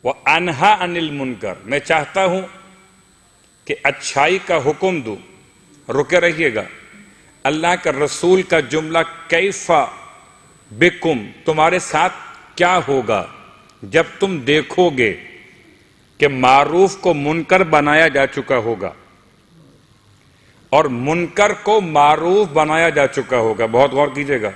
وَأَنْهَا عَنِ الْمُنْكَرِ، میں چاہتا ہوں کہ اچھائی کا حکم دوں. رکے رہیے گا. اللہ کا رسول کا جملہ کیف بکم، تمہارے ساتھ کیا ہوگا جب تم دیکھو گے کہ معروف کو منکر بنایا جا چکا ہوگا اور منکر کو معروف بنایا جا چکا ہوگا. بہت غور کیجئے گا.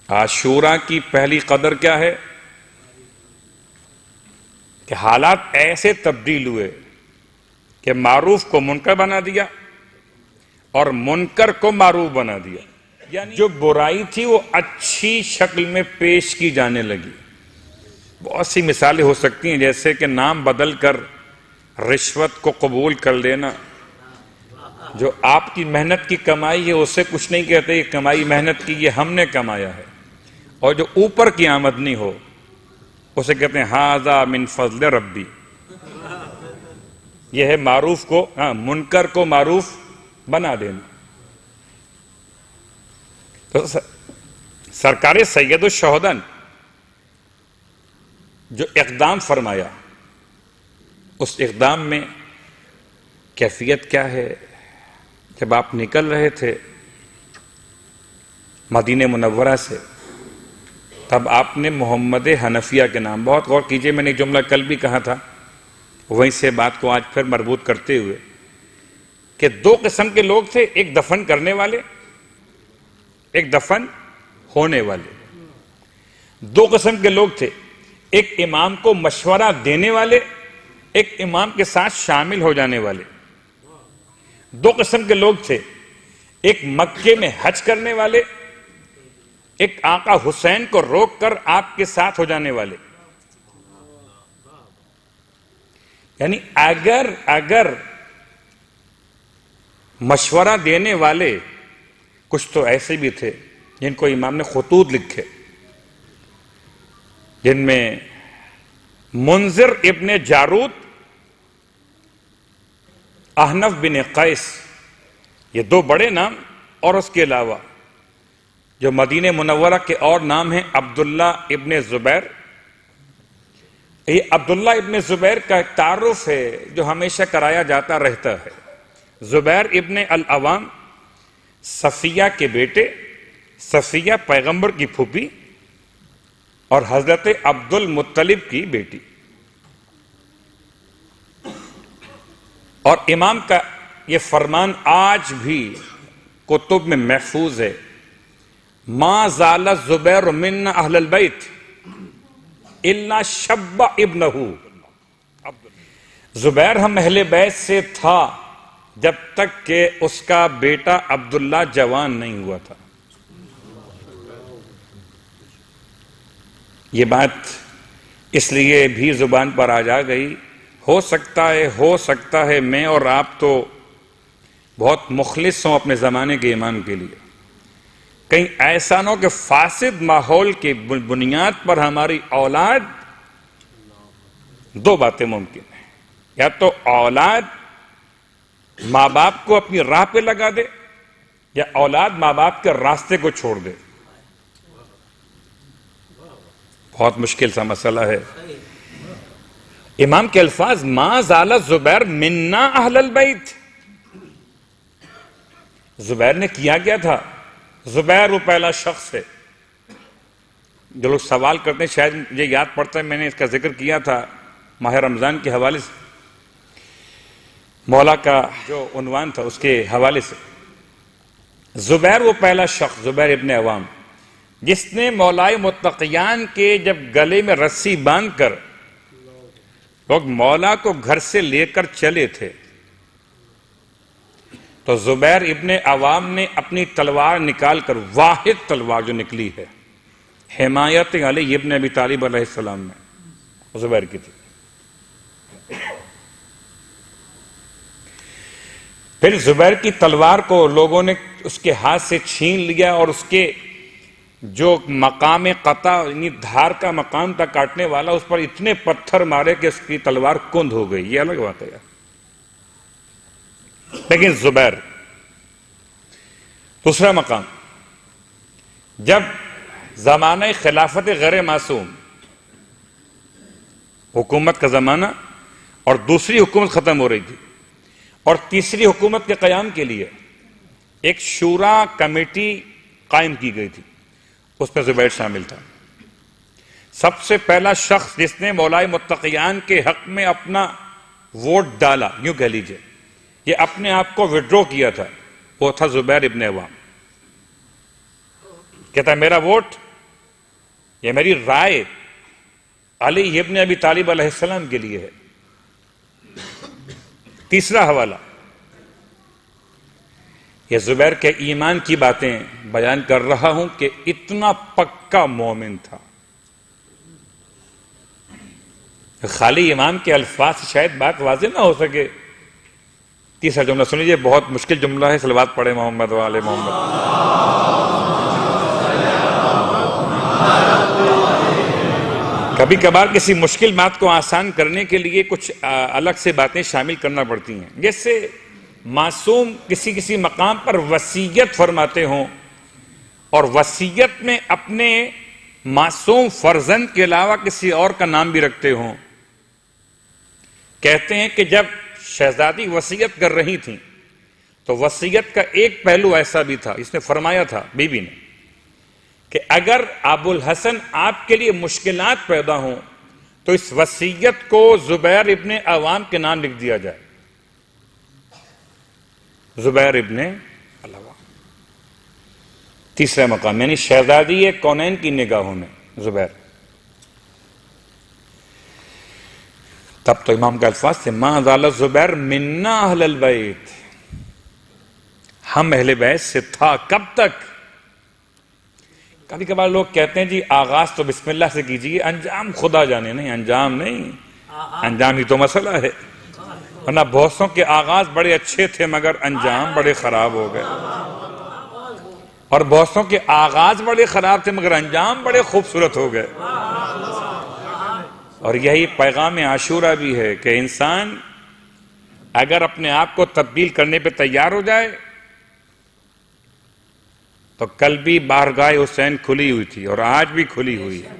عاشوراء کی پہلی قدر کیا ہے کہ حالات ایسے تبدیل ہوئے کہ معروف کو منکر بنا دیا اور منکر کو معروف بنا دیا. یعنی جو برائی تھی وہ اچھی شکل میں پیش کی جانے لگی. بہت سی مثالیں ہو سکتی ہیں، جیسے کہ نام بدل کر رشوت کو قبول کر لینا. جو آپ کی محنت کی کمائی ہے اسے کچھ نہیں کہتے یہ کمائی محنت کی، یہ ہم نے کمایا ہے. اور جو اوپر کی آمدنی ہو اسے کہتے ہیں ھذا من فضل ربی. یہ ہے معروف کو منکر کو معروف بنا دینا. تو سرکار سید الشہداء جو اقدام فرمایا، اس اقدام میں کیفیت کیا ہے؟ جب آپ نکل رہے تھے مدینہ منورہ سے، تب آپ نے محمد حنفیہ کے نام، بہت غور کیجئے، میں نے جملہ کل بھی کہا تھا، وہیں سے بات کو آج پھر مربوط کرتے ہوئے، کہ دو قسم کے لوگ تھے، ایک دفن کرنے والے، ایک دفن ہونے والے. دو قسم کے لوگ تھے، ایک امام کو مشورہ دینے والے، ایک امام کے ساتھ شامل ہو جانے والے. دو قسم کے لوگ تھے، ایک مکے میں حج کرنے والے، ایک آقا حسین کو روک کر آپ کے ساتھ ہو جانے والے. یعنی اگر مشورہ دینے والے کچھ تو ایسے بھی تھے جن کو امام نے خطوط لکھے، جن میں منذر ابن جارود، احنف بن قیس، یہ دو بڑے نام، اور اس کے علاوہ جو مدینہ منورہ کے اور نام ہیں عبداللہ ابن زبیر. یہ عبداللہ ابن زبیر کا ایک تعارف ہے جو ہمیشہ کرایا جاتا رہتا ہے. زبیر ابن العوام، صفیہ کے بیٹے، صفیہ پیغمبر کی پھوپھی اور حضرت عبد المطلب کی بیٹی. اور امام کا یہ فرمان آج بھی کتب میں محفوظ ہے، ما زال الزبیر من اہل البیت الا شب ابنہ. زبیر ہم اہل بیت سے تھا جب تک کہ اس کا بیٹا عبداللہ جوان نہیں ہوا تھا. یہ بات اس لیے بھی زبان پر آ جا گئی، ہو سکتا ہے میں اور آپ تو بہت مخلص ہوں اپنے زمانے کے امام کے لیے، کہیں ایسا نہ ہو کہ فاسد ماحول کی بنیاد پر ہماری اولاد، دو باتیں ممکن ہیں، یا تو اولاد ماں باپ کو اپنی راہ پہ لگا دے یا اولاد ماں باپ کے راستے کو چھوڑ دے. بہت مشکل سا مسئلہ ہے. امام کے الفاظ ما زال زبیر منا اہل البیت. زبیر نے کیا گیا تھا. زبیر وہ پہلا شخص ہے. جو لوگ سوال کرتے ہیں، شاید مجھے یاد پڑتا ہے میں نے اس کا ذکر کیا تھا ماہ رمضان کے حوالے سے، مولا کا جو عنوان تھا اس کے حوالے سے. زبیر وہ پہلا شخص، زبیر ابن عوام، جس نے مولائے متقیان کے جب گلے میں رسی باندھ کر لوگ مولا کو گھر سے لے کر چلے تھے، تو زبیر ابن عوام نے اپنی تلوار نکال کر، واحد تلوار جو نکلی ہے، حمایت علی ابن ابی طالب علیہ السلام میں زبیر کی تھی. پھر زبیر کی تلوار کو لوگوں نے اس کے ہاتھ سے چھین لیا اور اس کے جو مقام قطع، یعنی دھار کا مقام تھا کاٹنے والا، اس پر اتنے پتھر مارے کہ اس کی تلوار کند ہو گئی. یہ الگ بات ہے. لیکن زبیر، دوسرا مقام، جب زمانہ خلافت غیر معصوم حکومت کا زمانہ، اور دوسری حکومت ختم ہو رہی تھی، اور تیسری حکومت کے قیام کے لیے ایک شورا کمیٹی قائم کی گئی تھی، اس میں زبیر شامل تھا۔ سب سے پہلا شخص جس نے مولائے متقیان کے حق میں اپنا ووٹ ڈالا، یوں کہہ لیجئے، یہ اپنے آپ کو وڈرو کیا تھا، وہ تھا زبیر ابن عوام۔ کہتا ہے میرا ووٹ، یہ میری رائے علی ابن ابی طالب علیہ السلام کے لیے ہے۔ تیسرا حوالہ، یہ زبیر کے ایمان کی باتیں بیان کر رہا ہوں کہ اتنا پکا مومن تھا، خالی امام کے الفاظ سے شاید بات واضح نہ ہو سکے۔ تیسرا جملہ سن لیجیے، بہت مشکل جملہ ہے، صلوات پڑھے محمد و آل محمد۔ کبھی کبھار کسی مشکل بات کو آسان کرنے کے لیے کچھ الگ سے باتیں شامل کرنا پڑتی ہیں، جیسے معصوم کسی مقام پر وصیت فرماتے ہوں اور وصیت میں اپنے معصوم فرزند کے علاوہ کسی اور کا نام بھی رکھتے ہوں۔ کہتے ہیں کہ جب شہزادی وصیت کر رہی تھیں تو وصیت کا ایک پہلو ایسا بھی تھا، اس نے فرمایا تھا بیوی نے کہ اگر ابو الحسن آپ کے لیے مشکلات پیدا ہوں تو اس وصیت کو زبیر ابن عوام کے نام لکھ دیا جائے، زبیر ابن عوام۔ تیسرا مقام یعنی شہزادی کونین کی نگاہوں میں زبیر۔ تب تو امام کا الفاظ تھے ما زال زبیر منا اہل البیت، ہم اہل بیت سے تھا، کب تک؟ کبھی کبھار لوگ کہتے ہیں جی آغاز تو بسم اللہ سے کیجئے، انجام خدا جانے۔ نہیں، انجام نہیں، انجام ہی تو مسئلہ ہے، ورنہ بہتوں کے آغاز بڑے اچھے تھے مگر انجام بڑے خراب ہو گئے، اور بہتوں کے آغاز بڑے خراب تھے مگر انجام بڑے خوبصورت ہو گئے۔ اور یہی پیغام عاشورہ بھی ہے کہ انسان اگر اپنے آپ کو تبدیل کرنے پہ تیار ہو جائے تو کل بھی بارگاہ حسین کھلی ہوئی تھی اور آج بھی کھلی ہوئی ہے۔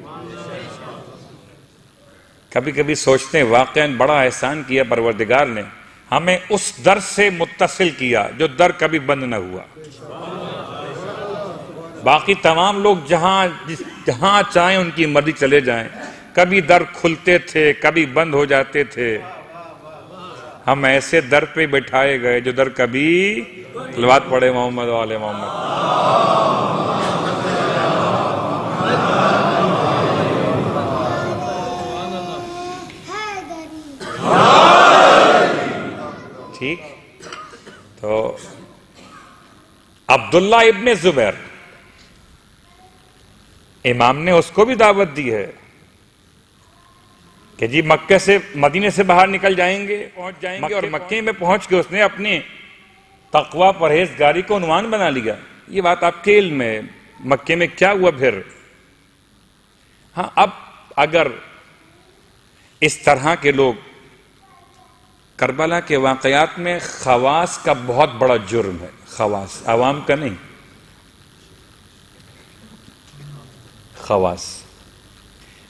کبھی کبھی سوچتے ہیں واقعاً بڑا احسان کیا پروردگار نے، ہمیں اس در سے متصل کیا جو در کبھی بند نہ ہوا۔ باقی تمام لوگ جہاں چاہیں ان کی مرضی چلے جائیں، کبھی در کھلتے تھے کبھی بند ہو جاتے تھے، ہم ایسے در پہ بٹھائے گئے جو در کبھی، صلوات پڑھے محمد و آل محمد۔ ٹھیک، تو عبداللہ ابن زبیر، امام نے اس کو بھی دعوت دی ہے کہ جی مکہ سے مدینے سے باہر نکل جائیں گے، پہنچ جائیں گے، اور مکے میں پہنچ کے اس نے اپنے تقوی پرہیزگاری کو عنوان بنا لیا۔ یہ بات آپ کے علم میں، مکے میں کیا ہوا پھر؟ ہاں، اب اگر اس طرح کے لوگ، کربلا کے واقعات میں خواص کا بہت بڑا جرم ہے، خواص، عوام کا نہیں، خواص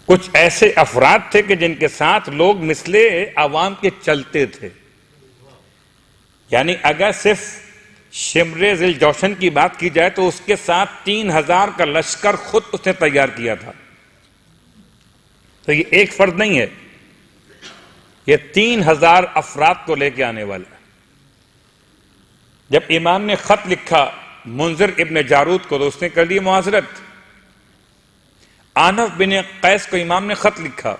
کچھ ایسے افراد تھے کہ جن کے ساتھ لوگ مثل عوام کے چلتے تھے۔ یعنی اگر صرف شمر ذی الجوشن کی بات کی جائے تو اس کے ساتھ 3000 کا لشکر خود اس نے تیار کیا تھا۔ تو یہ ایک فرد نہیں ہے، یہ 3000 افراد کو لے کے آنے والا ہے۔ جب امام نے خط لکھا منذر ابن جارود کو تو اس نے کر لی معاذرت۔ آنف بن قیس کو امام نے خط لکھا،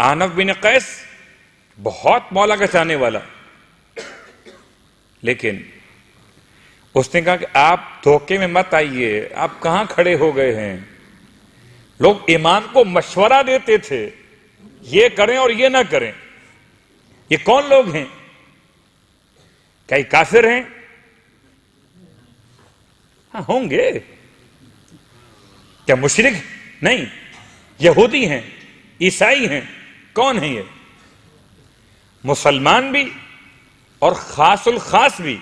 آنف بن قیس بہت مولا کا چاہنے والا، لیکن اس نے کہا کہ آپ دھوکے میں مت آئیے، آپ کہاں کھڑے ہو گئے ہیں؟ لوگ امام کو مشورہ دیتے تھے یہ کریں اور یہ نہ کریں۔ یہ کون لوگ ہیں؟ کیا یہ کافر ہیں؟ ہاں ہوں گے۔ کیا مشرک؟ نہیں، یہودی ہیں، عیسائی ہیں۔ کون ہیں یہ؟ مسلمان بھی اور خاص الخاص بھی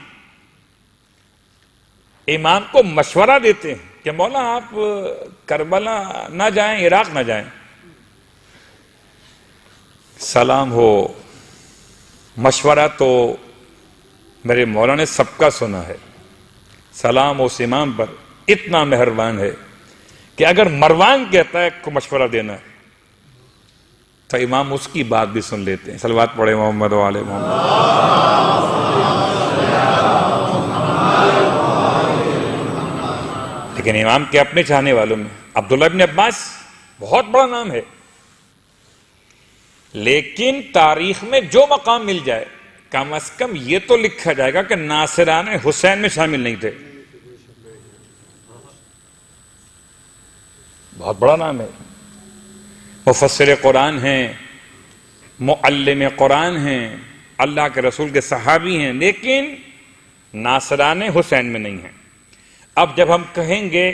امام کو مشورہ دیتے ہیں کہ مولا آپ کربلا نہ جائیں، عراق نہ جائیں۔ سلام ہو، مشورہ تو میرے مولا نے سب کا سنا ہے. سلام اس امام پر اتنا مہربان ہے کہ اگر مروان کہتا ہے کو مشورہ دینا ہے تو امام اس کی بات بھی سن لیتے ہیں. صلوات پڑھے محمد و آل محمد. لیکن امام کے اپنے چاہنے والوں میں عبداللہ ابن عباس بہت بڑا نام ہے، لیکن تاریخ میں جو مقام مل جائے کم از کم یہ تو لکھا جائے گا کہ ناصران حسین میں شامل نہیں تھے. بہت بڑا نام ہے. مفسر قرآن ہیں، معلم قرآن ہیں، اللہ کے رسول کے صحابی ہیں، لیکن ناصران حسین میں نہیں ہیں. اب جب ہم کہیں گے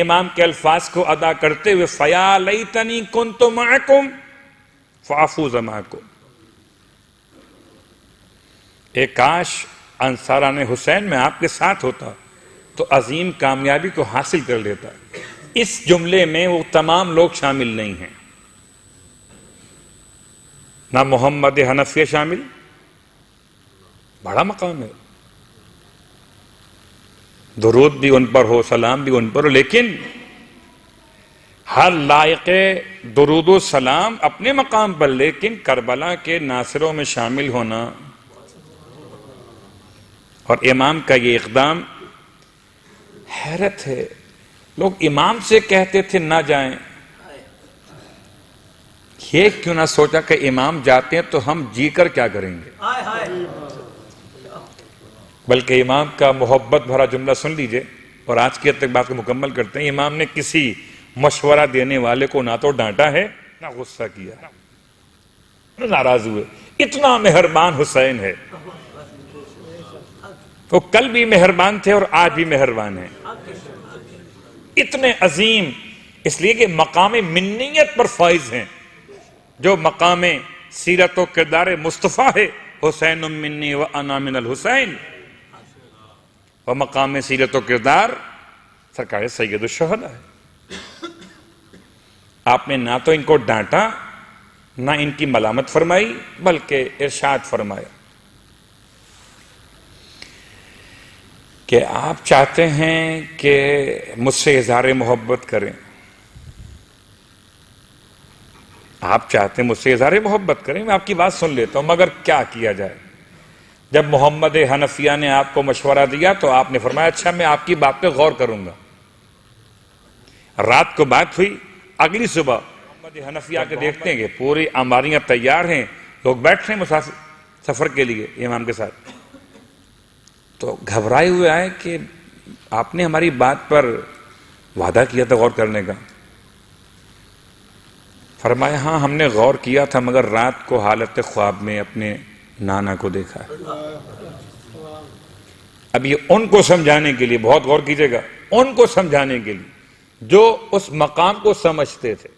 امام کے الفاظ کو ادا کرتے ہوئے فَيَا لَيْتَنِي كُنْتُ مَعَكُمْ فَأَفُوزَ مَعَكُمْ، اے کاش انصاران حسین میں آپ کے ساتھ ہوتا تو عظیم کامیابی کو حاصل کر لیتا. اس جملے میں وہ تمام لوگ شامل نہیں ہیں، نہ محمد حنفیہ شامل، بڑا مقام ہے، درود بھی ان پر ہو، سلام بھی ان پر ہو، لیکن ہر لائق درود و سلام اپنے مقام پر، لیکن کربلا کے ناصروں میں شامل ہونا اور امام کا یہ اقدام حیرت ہے. لوگ امام سے کہتے تھے نہ جائیں، یہ کیوں نہ سوچا کہ امام جاتے ہیں تو ہم جی کر کیا کریں گے. بلکہ امام کا محبت بھرا جملہ سن لیجئے اور آج کی بات کو مکمل کرتے ہیں. امام نے کسی مشورہ دینے والے کو نہ تو ڈانٹا ہے نہ غصہ کیا، نہ ناراض ہوئے. اتنا مہربان حسین ہے. وہ کل بھی مہربان تھے اور آج بھی مہربان ہیں. اتنے عظیم، اس لیے کہ مقام منیت پر فائز ہیں. جو مقام سیرت و کردار مصطفیٰ ہے، حسین منی و انا من الحسین، و مقام سیرت و کردار سرکار سید الشہداء ہے. آپ نے نہ تو ان کو ڈانٹا نہ ان کی ملامت فرمائی، بلکہ ارشاد فرمایا کہ آپ چاہتے ہیں کہ مجھ سے اظہار محبت کریں، آپ چاہتے ہیں مجھ سے اظہار محبت کریں، میں آپ کی بات سن لیتا ہوں، مگر کیا کیا جائے. جب محمد حنفیہ نے آپ کو مشورہ دیا تو آپ نے فرمایا اچھا میں آپ کی بات پہ غور کروں گا. رات کو بات ہوئی، اگلی صبح محمد حنفیہ کے دیکھتے ہیں کہ پوری اماریاں تیار ہیں، لوگ بیٹھ رہے ہیں مسافر سفر کے لیے امام کے ساتھ. تو گھبرائے ہوئے آئے کہ آپ نے ہماری بات پر وعدہ کیا تھا غور کرنے کا. فرمایا ہاں ہم نے غور کیا تھا، مگر رات کو حالت خواب میں اپنے نانا کو دیکھا. اب یہ ان کو سمجھانے کے لیے، بہت غور کیجئے گا، ان کو سمجھانے کے لیے جو اس مقام کو سمجھتے تھے.